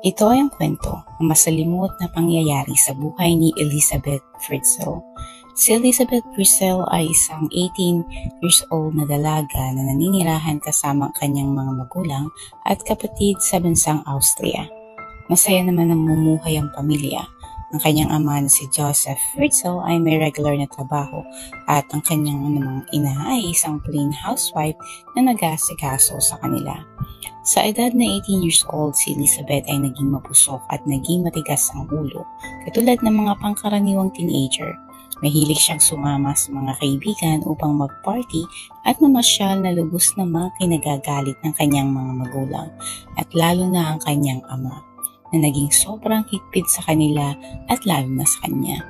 Ito ay ang kwento ng masalimuot na pangyayari sa buhay ni Elizabeth Fritzl. Si Elizabeth Fritzl ay isang 18 years old na dalaga na naninirahan kasama ang kanyang mga magulang at kapatid sa bansang Austria. Masaya naman ang mumuhay ang pamilya. Ang kanyang ama na si Joseph Fritzl ay may regular na trabaho at ang kanyang namang ina ay isang plain housewife na nag-aasikaso sa kanila. Sa edad na 18 years old, si Elizabeth ay naging mapusok at naging matigas ang ulo, katulad ng mga pangkaraniwang teenager. Mahilig siyang sumama sa mga kaibigan upang mag-party at mamasyal na lubos na mga kinagagalit ng kanyang mga magulang at lalo na ang kanyang ama, na naging sobrang higpit sa kanila at lalo na sa kanya.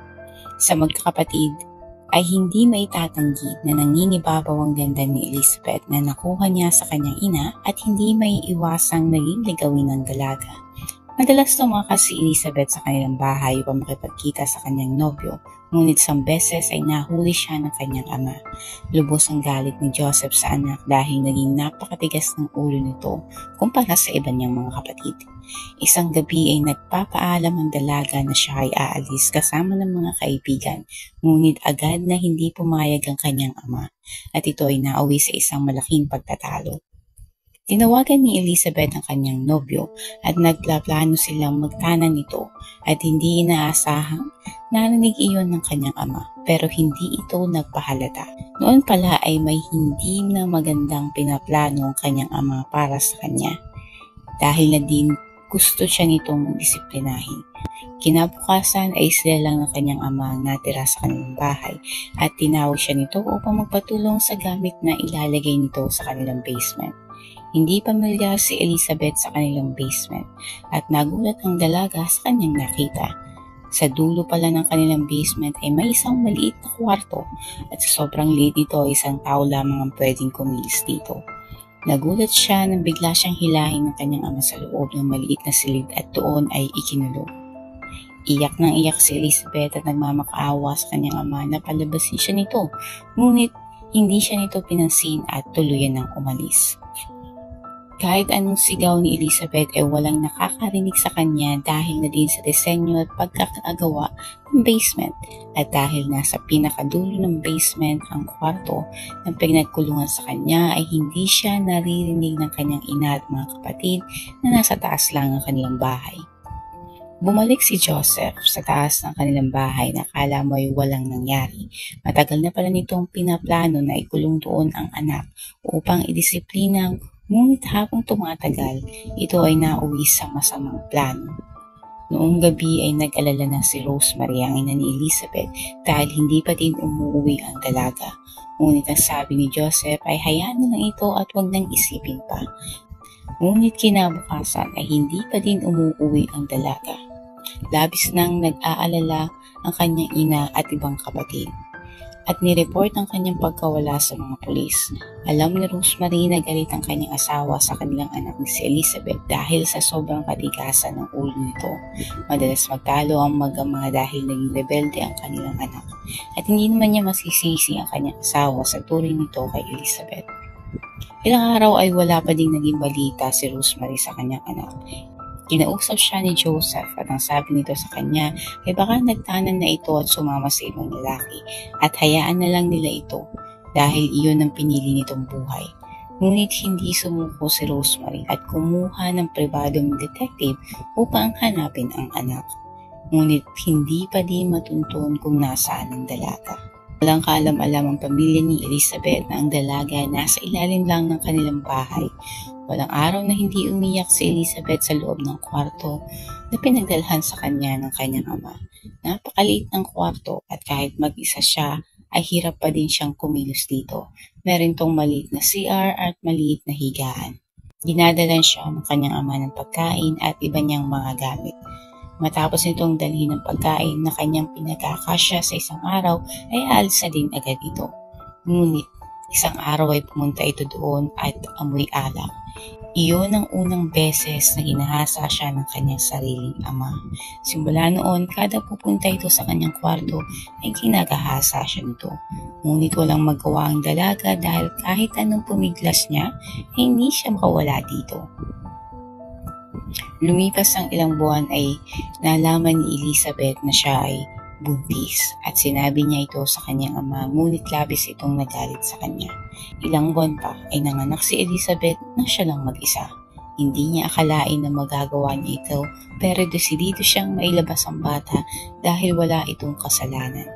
Sa magkakapatid, ay hindi maitatanggi na nanginibabaw ang ganda ni Elizabeth na nakuha niya sa kanyang ina at hindi may iwasang naging ligawin ng dalaga. Madalas tumakas si Elizabeth sa kanilang bahay upang makipagkita sa kanyang nobyo, ngunit isang beses ay nahuli siya ng kanyang ama. Lubos ang galit ni Joseph sa anak dahil naging napakatigas ng ulo nito kumpara sa iba niyang mga kapatid. Isang gabi ay nagpapaalam ang dalaga na siya ay aalis kasama ng mga kaibigan, ngunit agad na hindi pumayag ang kanyang ama at ito ay nauwi sa isang malaking pagtatalo. Tinawagan ni Elizabeth ang kanyang nobyo at nagplaplano silang magtanan nito at hindi inaasahang narinig iyon ng kanyang ama pero hindi ito nagpahalata. Noon pala ay may hindi na magandang pinaplano ang kanyang ama para sa kanya dahil na din gusto siya nitong disiplinahin. Kinabukasan ay sila lang ng kanyang ama ang natira sa kanilang bahay at tinawag siya nito upang magpatulong sa gamit na ilalagay nito sa kanilang basement. Hindi pamilyar si Elizabeth sa kanilang basement at nagulat ang dalaga sa kanyang nakita. Sa dulo pala ng kanilang basement ay may isang maliit na kwarto at sa sobrang liit ito isang tao lamang ang pwedeng kumilos dito. Nagulat siya nang bigla siyang hilahin ng kanyang ama sa loob ng maliit na silid at doon ay ikinulong. Iyak nang iyak si Elizabeth at nagmamakaawa sa kanyang ama na palabasin siya nito, ngunit hindi siya nito pinansin at tuluyan ng umalis. Kahit anong sigaw ni Elizabeth ay walang nakakarinig sa kanya dahil na din sa disenyo at pagkakagawa ng basement at dahil nasa pinakadulo ng basement ang kwarto ng pinagkulungan sa kanya ay hindi siya naririnig ng kanyang ina at mga kapatid na nasa taas lang ng kanilang bahay. Bumalik si Joseph sa taas ng kanilang bahay na akala mo ay walang nangyari. Matagal na pala nitong pinaplano na ikulong doon ang anak upang idisiplina. Ngunit habang tumatagal, ito ay nauwi sa masamang plano. Noong gabi ay nag-alala na si Rosemary ang ina ni Elizabeth dahil hindi pa din umuwi ang dalaga. Ngunit ang sabi ni Joseph ay hayaan na lang ito at huwag nang isipin pa. Ngunit kinabukasan ay hindi pa din umuwi ang dalaga. Labis nang nag-aalala ang kanyang ina at ibang kapatid at nireport ang kanyang pagkawala sa mga pulis. Alam ni Rosemary na galit ang kanyang asawa sa kanilang anak ni si Elizabeth dahil sa sobrang katigasan ng ulo nito. Madalas magtalo ang mag-ama dahil naging rebelde ang kanilang anak at hindi naman niya masisisi ang kanyang asawa sa turing nito kay Elizabeth. Ilang araw ay wala pa ding naging balita si Rosemary sa kanyang anak. Kinausap siya ni Joseph at ang sabi nito sa kanya ay baka nagtanan na ito at sumama sa ibang lalaki at hayaan na lang nila ito dahil iyon ang pinili nitong buhay. Ngunit hindi sumuko si Rosemary at kumuha ng pribadong detective upang hanapin ang anak. Ngunit hindi pa din matuntun kung nasaan ang dalaga. Walang kaalam-alam ang pamilya ni Elizabeth na ang dalaga nasa ilalim lang ng kanilang bahay. Walang araw na hindi umiyak si Elizabeth sa loob ng kwarto na pinagdalhan sa kanya ng kanyang ama. Napakaliit ng kwarto at kahit mag-isa siya ay hirap pa din siyang kumilos dito. Meron tong maliit na CR at maliit na higaan. Dinadalan siya ng kanyang ama ng pagkain at iba niyang mga gamit. Matapos nitong dalhin ng pagkain na kanyang pinagkakasya sa isang araw ay aalis na din agad ito. Ngunit isang araw ay pumunta ito doon at amoy alak. Iyon ang unang beses na ginahasa siya ng kanyang sariling ama. Simula noon, kada pupunta ito sa kanyang kwarto ay ginagahasa siya nito. Ngunit walang magawa ang dalaga dahil kahit anong pumiglas niya, ay hindi siya makawala dito. Lumipas ang ilang buwan ay nalaman ni Elizabeth na siya ay buntis at sinabi niya ito sa kanyang ama, ngunit labis itong nagalit sa kanya. Ilang buwan pa ay nanganak si Elizabeth na siya lang mag-isa. Hindi niya akalain na magagawa niya ito, pero desidido siyang mailabas ang bata dahil wala itong kasalanan.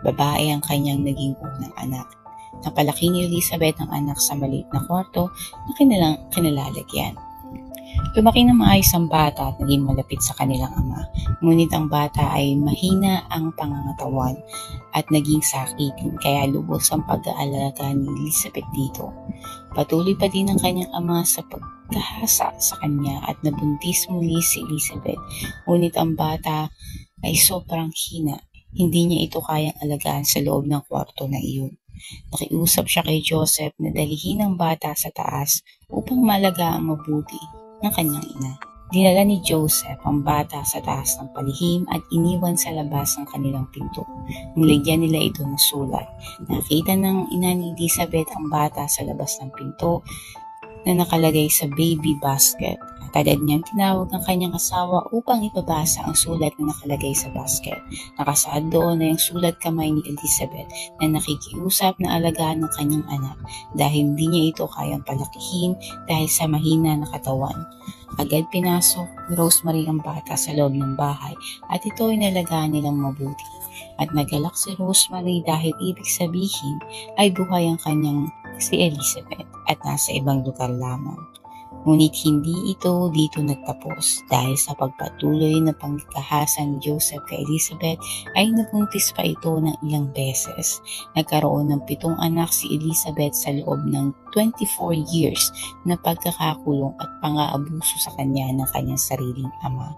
Babae ang kanyang naging unang anak. Napalaki ni Elizabeth ang anak sa maliit na kwarto na kinalalagyan. Lumaki na maayos ang bata at naging malapit sa kanilang ama. Ngunit ang bata ay mahina ang pangangatawan at naging sakitin, kaya lubos ang pag-aalaga ni Elizabeth dito. Patuloy pa din ang kanyang ama sa pagkahasa sa kanya at nabuntis muli si Elizabeth. Ngunit ang bata ay sobrang hina. Hindi niya ito kayang alagaan sa loob ng kwarto na iyon. Nakiusap siya kay Joseph na dalihin ang bata sa taas upang malagaan mabuti ng kanyang ina. Dinala ni Joseph ang bata sa taas ng palihim at iniwan sa labas ng kanilang pinto. Nilagyan nila ito ng sulat. Nakita ng ina ni Elizabeth ang bata sa labas ng pinto na nakalagay sa baby basket. At agad niyang tinawag ang kanyang asawa upang ipabasa ang sulat na nakalagay sa basket. Nakasaad doon na yung sulat kamay ni Elizabeth na nakikiusap na alagaan ng kanyang anak dahil hindi niya ito kayang palakihin dahil sa mahina na katawan. Agad pinasok ni Rosemary ang bata sa loob ng bahay at ito ay nalagaan nilang mabuti. At nagalak si Rosemary dahil ibig sabihin ay buhay ang kanyang si Elizabeth at nasa ibang lugar lamang. Ngunit hindi ito dito nagtapos dahil sa pagpatuloy na pangkahasa ni Joseph kay Elizabeth ay nabuntis pa ito ng ilang beses. Nagkaroon ng 7 anak si Elizabeth sa loob ng 24 years na pagkakakulong at pang-aabuso sa kanya ng kanyang sariling ama.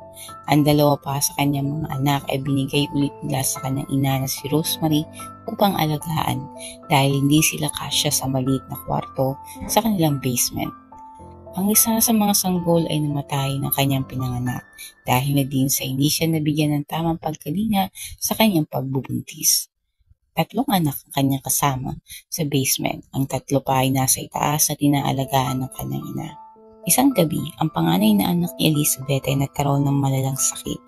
Ang 2 pa sa kanyang mga anak ay binigay ulit nila sa kanyang ina na si Rosemary upang alagaan dahil hindi sila kasya sa maliit na kwarto sa kanilang basement. Ang isa sa mga sanggol ay namatay ng kanyang pinanganak dahil na din sa hindi siya nabigyan ng tamang pagkalinga sa kanyang pagbubuntis. 3 anak ang kanyang kasama sa basement. Ang 3 pa ay nasa itaas at inaalagaan ng kanyang ina. Isang gabi, ang panganay na anak ni Elizabeth ay nagkaroon ng malalang sakit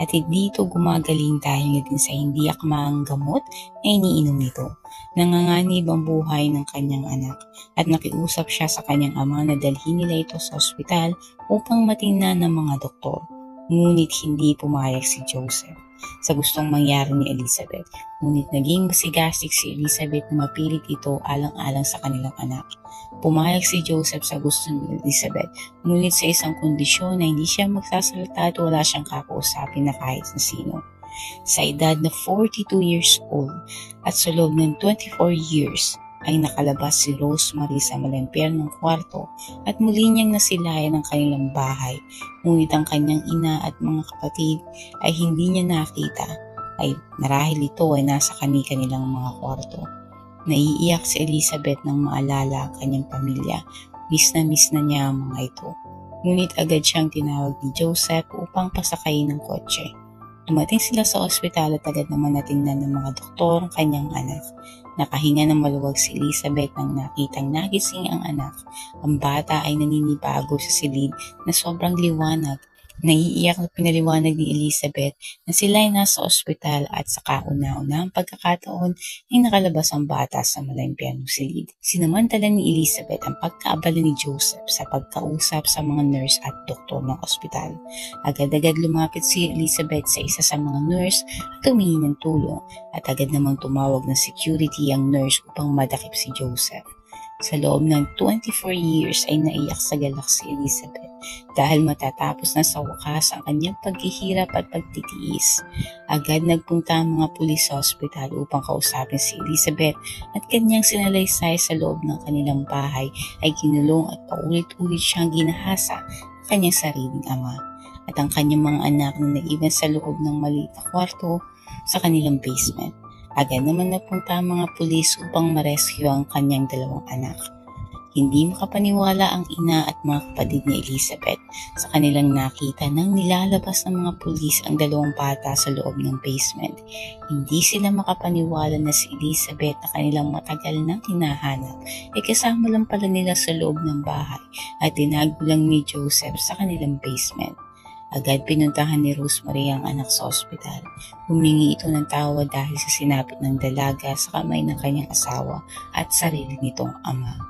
at hindi ito gumagaling dahil na din sa hindi akmaang gamot na iniinom nito. Nanganganib ang buhay ng kanyang anak at nakiusap siya sa kanyang ama na dalhin nila ito sa ospital upang matingnan ng mga doktor. Ngunit hindi pumayag si Joseph sa gustong mangyari ni Elizabeth. Ngunit naging masigasig si Elizabeth na mapilit ito alang-alang sa kanilang anak. Pumayag si Joseph sa gusto ni Elizabeth, ngunit sa isang kondisyon na hindi siya magsasalita at wala siyang kakausapin na kahit na sino. Sa edad na 42 years old at sa loob ng 24 years ay nakalabas si Rosemary sa malampyernong kwarto at muli niyang nasilayan ang kanilang bahay. Ngunit ang kanyang ina at mga kapatid ay hindi niya nakita, ay marahil ito ay nasa kanilang mga kwarto. Naiiyak si Elizabeth nang maalala ang kanyang pamilya. Miss na niya ang mga ito. Ngunit agad siyang tinawag ni Joseph upang pasakayin ng kotse. Dumating sila sa ospital at agad naman natingnan ng mga doktor ang kanyang anak. Nakahinga ng maluwag si Elizabeth nang nakitang nagising ang anak. Ang bata ay naninibago sa silid na sobrang liwanag. Naiiyak na pinaliwanag ni Elizabeth na sila ay nasa ospital at sa kauna-unahang pagkakataon ay nakalabas ang bata sa malampyernong silid. Sinamantala ni Elizabeth ang pagkaabala ni Joseph sa pagkausap sa mga nurse at doktor ng ospital. Agad-agad lumapit si Elizabeth sa isa sa mga nurse at humingi ng tulong at agad namang tumawag ng security ang nurse upang madakip si Joseph. Sa loob ng 24 years ay naiyak sa galak si Elizabeth dahil matatapos na sa wakas ang kanyang paghihirap at pagtitiis. Agad nagpunta ang mga pulis sa ospital upang kausapin si Elizabeth at kanyang sinalaysay sa loob ng kanilang bahay ay kinulong at paulit-ulit siyang ginahasa ng kanyang sariling ama at ang kanyang mga anak na naiwan sa loob ng maliit na kwarto sa kanilang basement. Agad naman napunta ang mga pulis upang marescue ang kanyang 2 anak. Hindi makapaniwala ang ina at mga kapatid ni Elizabeth sa kanilang nakita nang nilalabas ng mga pulis ang 2 bata sa loob ng basement. Hindi sila makapaniwala na si Elizabeth na kanilang matagal nang hinahanap ay kasama lang pala nila sa loob ng bahay at tinago lang ni Joseph sa kanilang basement. Agad pinuntahan ni Rosemary ang anak sa ospital. Humingi ito ng tawad dahil sa sinapit ng dalaga sa kamay ng kanyang asawa at sarili nitong ama.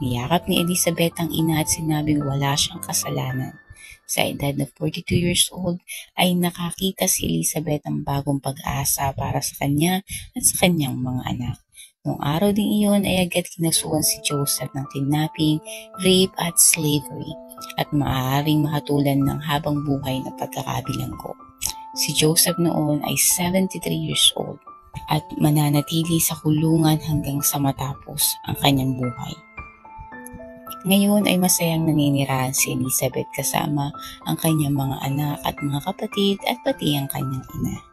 Niyakap ni Elizabeth ang ina at sinabing wala siyang kasalanan. Sa edad na 42 years old ay nakakita si Elizabeth ng bagong pag-asa para sa kanya at sa kanyang mga anak. Noong araw din iyon ay agad kinasuhan si Joseph ng kidnapping, rape at slavery at maaaring mahatulan ng habang buhay na pagkakabilanggo. Si Joseph noon ay 73 years old at mananatili sa kulungan hanggang sa matapos ang kanyang buhay. Ngayon ay masayang naninirahan si Elizabeth kasama ang kanyang mga anak at mga kapatid at pati ang kanyang ina.